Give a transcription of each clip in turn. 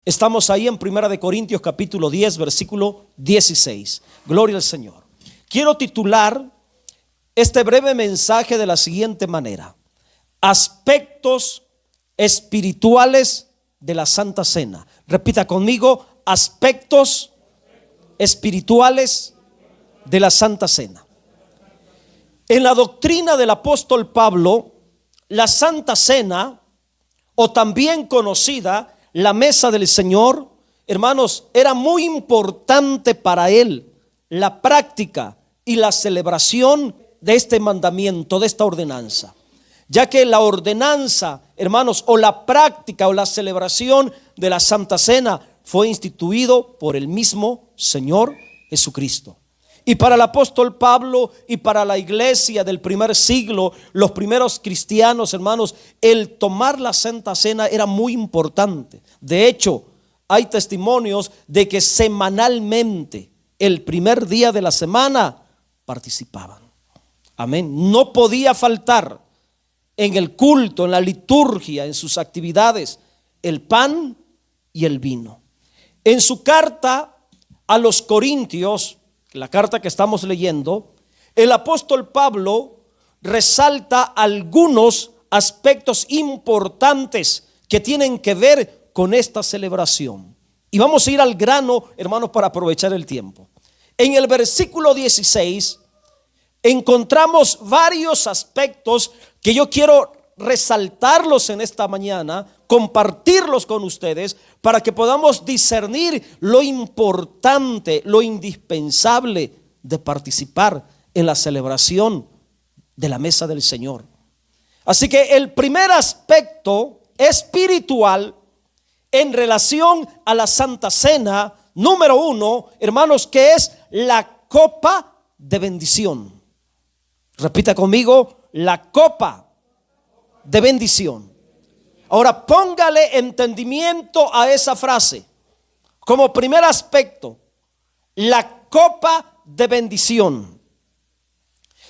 Estamos ahí en Primera de Corintios capítulo 10, versículo 16. Gloria al Señor. Quiero titular este breve mensaje de la siguiente manera: aspectos espirituales de la Santa Cena. Repita conmigo: aspectos espirituales de la Santa Cena. En la doctrina del apóstol Pablo, la Santa Cena, o también conocida la mesa del Señor, hermanos, era muy importante para él la práctica y la celebración de este mandamiento, de esta ordenanza, ya que la ordenanza, hermanos, o la práctica o la celebración de la Santa Cena fue instituido por el mismo Señor Jesucristo. Y para el apóstol Pablo y para la iglesia del primer siglo, los primeros cristianos, hermanos, el tomar la Santa Cena era muy importante. De hecho, hay testimonios de que semanalmente, el primer día de la semana, participaban. Amén. No podía faltar en el culto, en la liturgia, en sus actividades, el pan y el vino. En su carta a los Corintios, la carta que estamos leyendo, el apóstol Pablo resalta algunos aspectos importantes que tienen que ver con esta celebración. Y vamos a ir al grano, hermanos, para aprovechar el tiempo. En el versículo 16 encontramos varios aspectos que yo quiero resaltarlos en esta mañana, compartirlos con ustedes para que podamos discernir lo importante, lo indispensable de participar en la celebración de la mesa del Señor. Así que el primer aspecto espiritual en relación a la Santa Cena, número 1, hermanos, que es la copa de bendición. Repita conmigo: la copa de bendición. Ahora póngale entendimiento a esa frase. Como primer aspecto, la copa de bendición.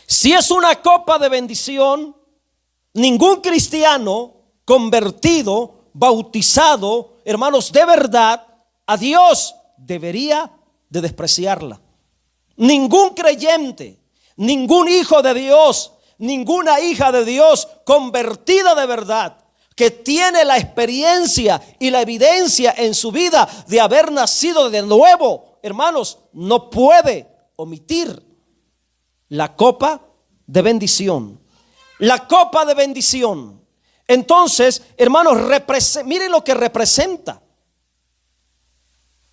Si es una copa de bendición, ningún cristiano convertido, bautizado, hermanos, de verdad, a Dios debería de despreciarla. Ningún creyente, ningún hijo de Dios, ninguna hija de Dios convertida de verdad, que tiene la experiencia y la evidencia en su vida de haber nacido de nuevo, hermanos, no puede omitir la copa de bendición. La copa de bendición. Entonces, hermanos, miren lo que representa.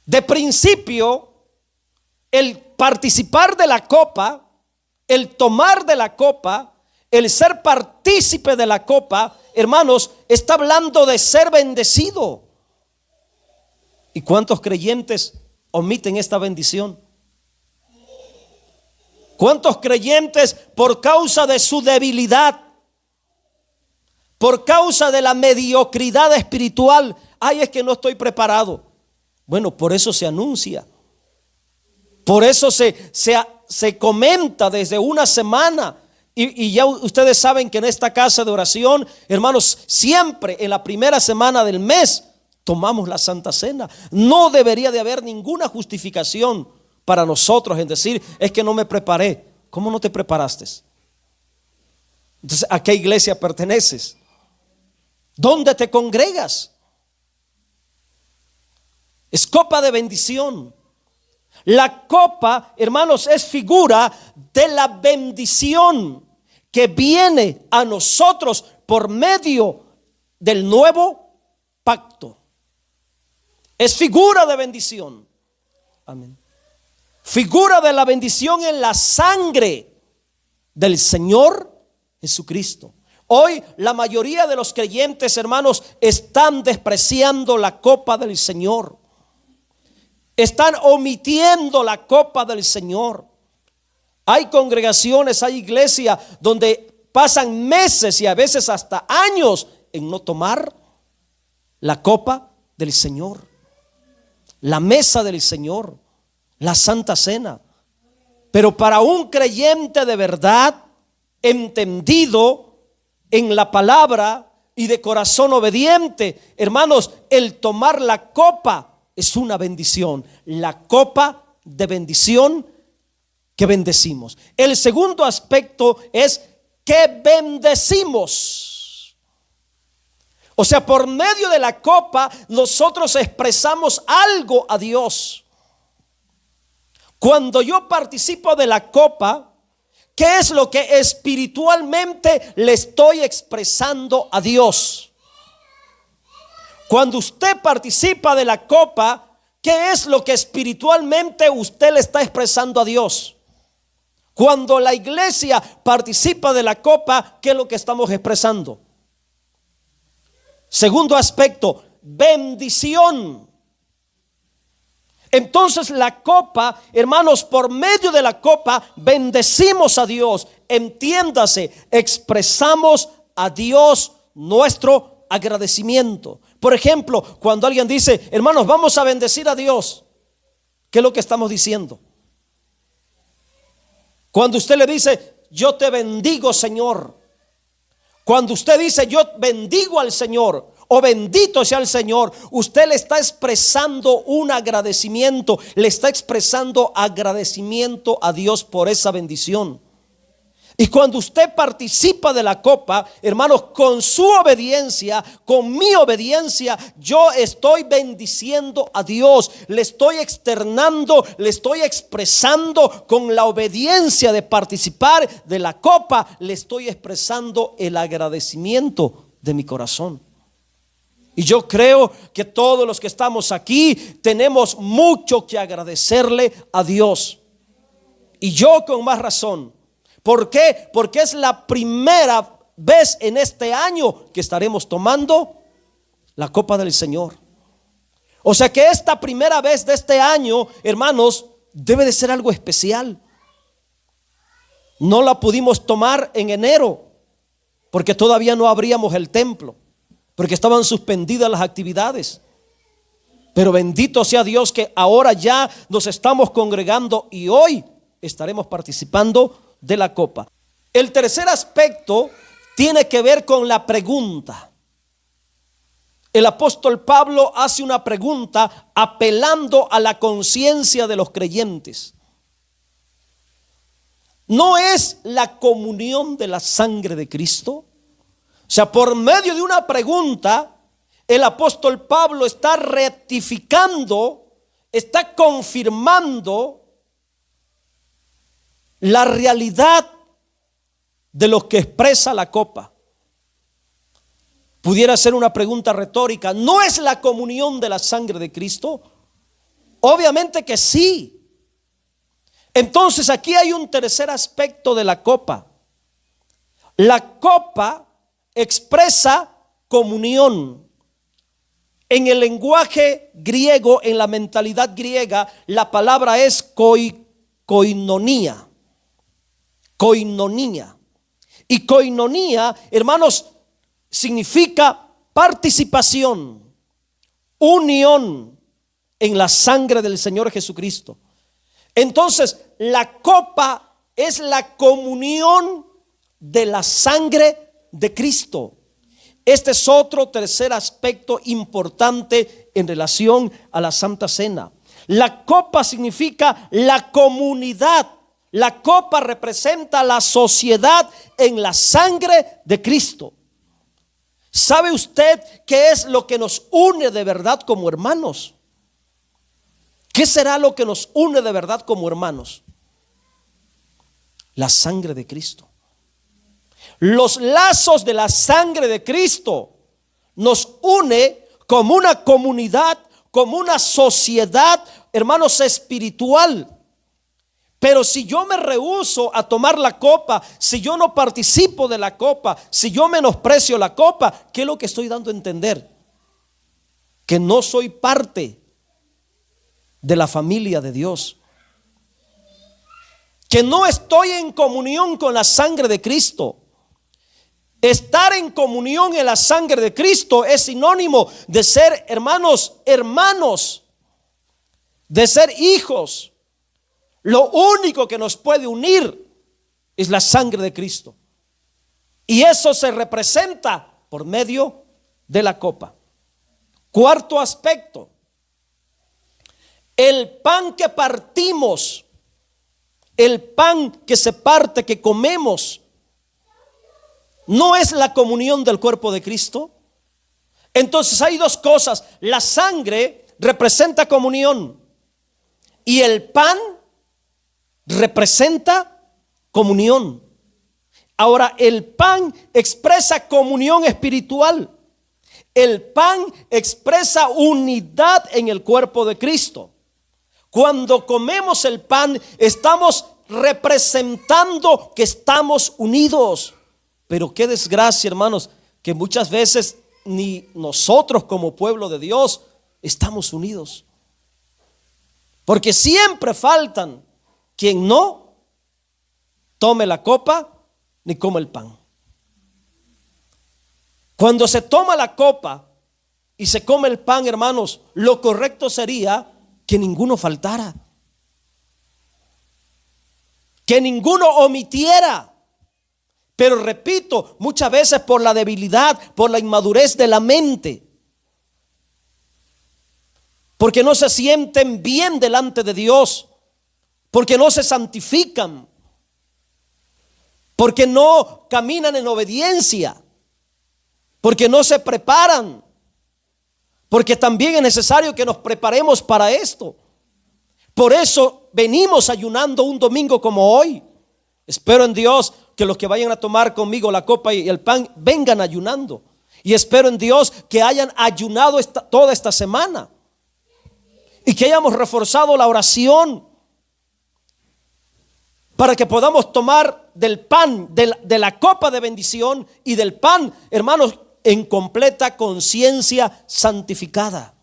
De principio, el participar de la copa, el tomar de la copa, el ser partícipe de la copa, hermanos, está hablando de ser bendecido. ¿Y cuántos creyentes omiten esta bendición? ¿Cuántos creyentes, por causa de su debilidad, por causa de la mediocridad espiritual, ay, es que no estoy preparado? Bueno, por eso se anuncia, por eso se comenta desde una semana. Y ya ustedes saben que en esta casa de oración, hermanos, siempre en la primera semana del mes tomamos la Santa Cena. No debería de haber ninguna justificación para nosotros en decir: es que no me preparé. ¿Cómo no te preparaste? Entonces, ¿a qué iglesia perteneces? ¿Dónde te congregas? Es copa de bendición. La copa, hermanos, es figura de la bendición que viene a nosotros por medio del nuevo pacto. Es figura de bendición. Amén. Figura de la bendición en la sangre del Señor Jesucristo. Hoy la mayoría de los creyentes, hermanos, están despreciando la copa del Señor. Están omitiendo la copa del Señor. Hay congregaciones, hay iglesias donde pasan meses y a veces hasta años en no tomar la copa del Señor, la mesa del Señor, la Santa Cena. Pero para un creyente de verdad, entendido en la palabra, y de corazón obediente, hermanos, el tomar la copa es una bendición. La copa de bendición que bendecimos. El segundo aspecto es que bendecimos. O sea, por medio de la copa nosotros expresamos algo a Dios. Cuando yo participo de la copa, ¿qué es lo que espiritualmente le estoy expresando a Dios? Cuando usted participa de la copa, ¿qué es lo que espiritualmente usted le está expresando a Dios? Cuando la iglesia participa de la copa, ¿qué es lo que estamos expresando? Segundo aspecto, bendición. Entonces la copa, hermanos, por medio de la copa bendecimos a Dios. Entiéndase, expresamos a Dios nuestro agradecimiento. Por ejemplo, cuando alguien dice, hermanos, vamos a bendecir a Dios, ¿qué es lo que estamos diciendo? Cuando usted le dice, yo te bendigo, Señor. Cuando usted dice, yo bendigo al Señor, o bendito sea el Señor, usted le está expresando un agradecimiento, le está expresando agradecimiento a Dios por esa bendición. Y cuando usted participa de la copa, hermanos, con su obediencia, con mi obediencia, yo estoy bendiciendo a Dios. Le estoy externando, le estoy expresando con la obediencia de participar de la copa, le estoy expresando el agradecimiento de mi corazón. Y yo creo que todos los que estamos aquí tenemos mucho que agradecerle a Dios. Y yo con más razón. ¿Por qué? Porque es la primera vez en este año que estaremos tomando la copa del Señor. O sea que esta primera vez de este año, hermanos, debe de ser algo especial. No la pudimos tomar en enero porque todavía no abríamos el templo, porque estaban suspendidas las actividades. Pero bendito sea Dios que ahora ya nos estamos congregando y hoy estaremos participando de la copa. El tercer aspecto tiene que ver con la pregunta. El apóstol Pablo hace una pregunta apelando a la conciencia de los creyentes. ¿No es la comunión de la sangre de Cristo? O sea, por medio de una pregunta, el apóstol Pablo está rectificando, está confirmando la realidad de lo que expresa la copa. Pudiera ser una pregunta retórica. ¿No es la comunión de la sangre de Cristo? Obviamente que sí. Entonces aquí hay un tercer aspecto de la copa. La copa expresa comunión. En el lenguaje griego, en la mentalidad griega, la palabra es koinonía. Koinonía. Y koinonía, hermanos, significa participación, unión en la sangre del Señor Jesucristo. Entonces, la copa es la comunión de la sangre de Cristo. Este es otro tercer aspecto importante en relación a la Santa Cena. La copa significa la comunidad. La copa representa la sociedad en la sangre de Cristo. ¿Sabe usted qué es lo que nos une de verdad como hermanos? ¿Qué será lo que nos une de verdad como hermanos? La sangre de Cristo. Los lazos de la sangre de Cristo nos une como una comunidad, como una sociedad, hermanos, espiritual. Pero si yo me rehúso a tomar la copa, si yo no participo de la copa, si yo menosprecio la copa, ¿qué es lo que estoy dando a entender? Que no soy parte de la familia de Dios, que no estoy en comunión con la sangre de Cristo. Estar en comunión en la sangre de Cristo es sinónimo de ser hermanos, de ser hijos. Lo único que nos puede unir es la sangre de Cristo. Y eso se representa por medio de la copa. Cuarto aspecto, el pan que partimos, el pan que se parte, que comemos, ¿no es la comunión del cuerpo de Cristo? Entonces hay dos cosas: la sangre representa comunión y el pan representa comunión. Ahora, el pan expresa comunión espiritual. El pan expresa unidad en el cuerpo de Cristo. Cuando comemos el pan, estamos representando que estamos unidos. Pero qué desgracia, hermanos, que muchas veces ni nosotros como pueblo de Dios estamos unidos. Porque siempre faltan quien no tome la copa ni come el pan. Cuando se toma la copa y se come el pan, hermanos, lo correcto sería que ninguno faltara, que ninguno omitiera. Pero repito, muchas veces por la debilidad, por la inmadurez de la mente, porque no se sienten bien delante de Dios, porque no se santifican, porque no caminan en obediencia, porque no se preparan, porque también es necesario que nos preparemos para esto. Por eso venimos ayunando un domingo como hoy. Espero en Dios que los que vayan a tomar conmigo la copa y el pan vengan ayunando. Y espero en Dios que hayan ayunado toda esta semana y que hayamos reforzado la oración para que podamos tomar del pan, de la copa de bendición y del pan, hermanos, en completa conciencia santificada.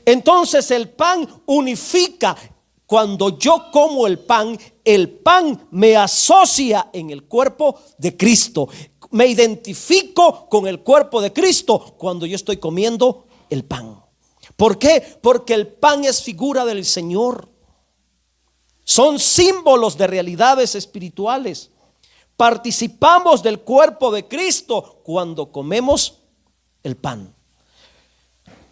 Entonces el pan unifica. Cuando yo como el pan me asocia en el cuerpo de Cristo. Me identifico con el cuerpo de Cristo cuando yo estoy comiendo el pan. ¿Por qué? Porque el pan es figura del Señor. Son símbolos de realidades espirituales. Participamos del cuerpo de Cristo cuando comemos el pan.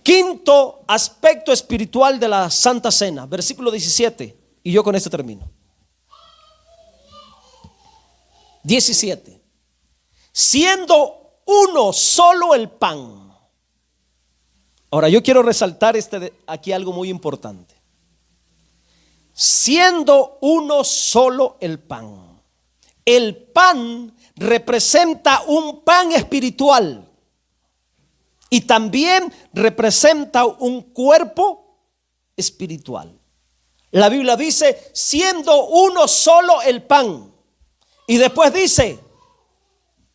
Quinto aspecto espiritual de la Santa Cena, versículo 17, y yo con esto termino. 17. Siendo uno solo el pan. Ahora yo quiero resaltar aquí algo muy importante. Siendo uno solo el pan. El pan representa un pan espiritual. Y también representa un cuerpo espiritual. La Biblia dice, siendo uno solo el pan. Y después dice,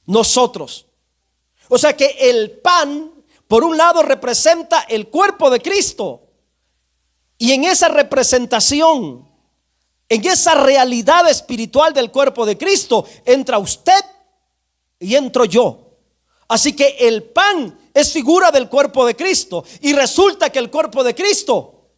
nosotros. O sea que el pan, por un lado, representa el cuerpo de Cristo. Y en esa representación, en esa realidad espiritual del cuerpo de Cristo, entra usted y entro yo. Así que el pan es figura del cuerpo de Cristo. Y resulta que el cuerpo de Cristo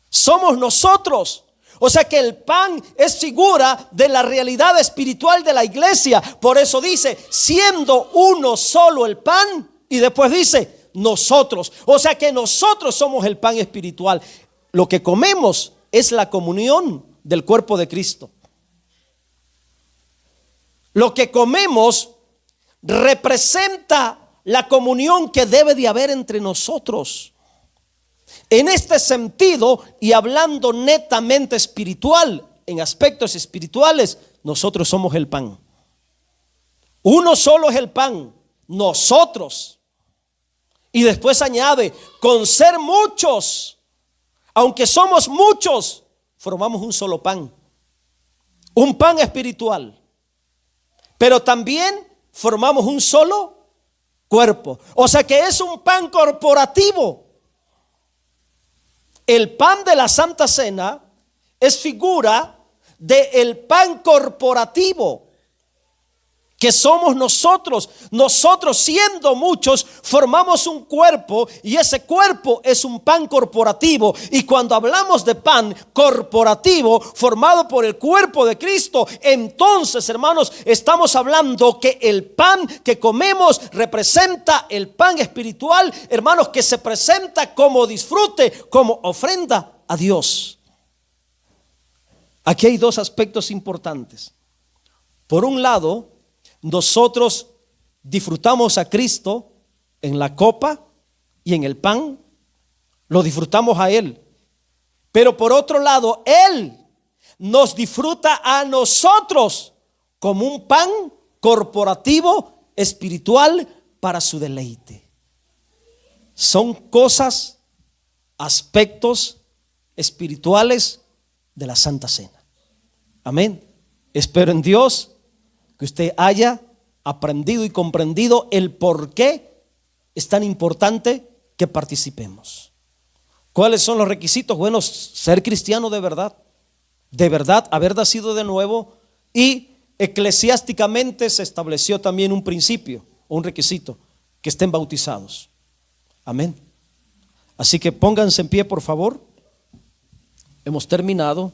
somos nosotros. O sea que el pan es figura de la realidad espiritual de la iglesia. Por eso dice, siendo uno solo el pan. Y después dice, nosotros. O sea que nosotros somos el pan espiritual. Lo que comemos es la comunión del cuerpo de Cristo. Lo que comemos representa la comunión que debe de haber entre nosotros. En este sentido, y hablando netamente espiritual, en aspectos espirituales, nosotros somos el pan. Uno solo es el pan, nosotros. Y después añade, con ser muchos, aunque somos muchos, formamos un solo pan. Un pan espiritual. Pero también formamos un solo cuerpo. O sea que es un pan corporativo. El pan de la Santa Cena es figura del pan corporativo que somos nosotros. Nosotros, siendo muchos, formamos un cuerpo, y ese cuerpo es un pan corporativo. Y cuando hablamos de pan corporativo formado por el cuerpo de Cristo, entonces, hermanos, estamos hablando que el pan que comemos representa el pan espiritual, hermanos, que se presenta como disfrute, como ofrenda a Dios. Aquí hay dos aspectos importantes. Por un lado, nosotros disfrutamos a Cristo en la copa y en el pan, lo disfrutamos a Él. Pero por otro lado, Él nos disfruta a nosotros como un pan corporativo, espiritual, para su deleite. Son cosas, aspectos espirituales de la Santa Cena. Amén. Espero en Dios que usted haya aprendido y comprendido el por qué es tan importante que participemos. ¿Cuáles son los requisitos? Bueno, ser cristiano de verdad, haber nacido de nuevo, y eclesiásticamente se estableció también un principio, un requisito, que estén bautizados. Amén. Así que pónganse en pie, por favor. Hemos terminado.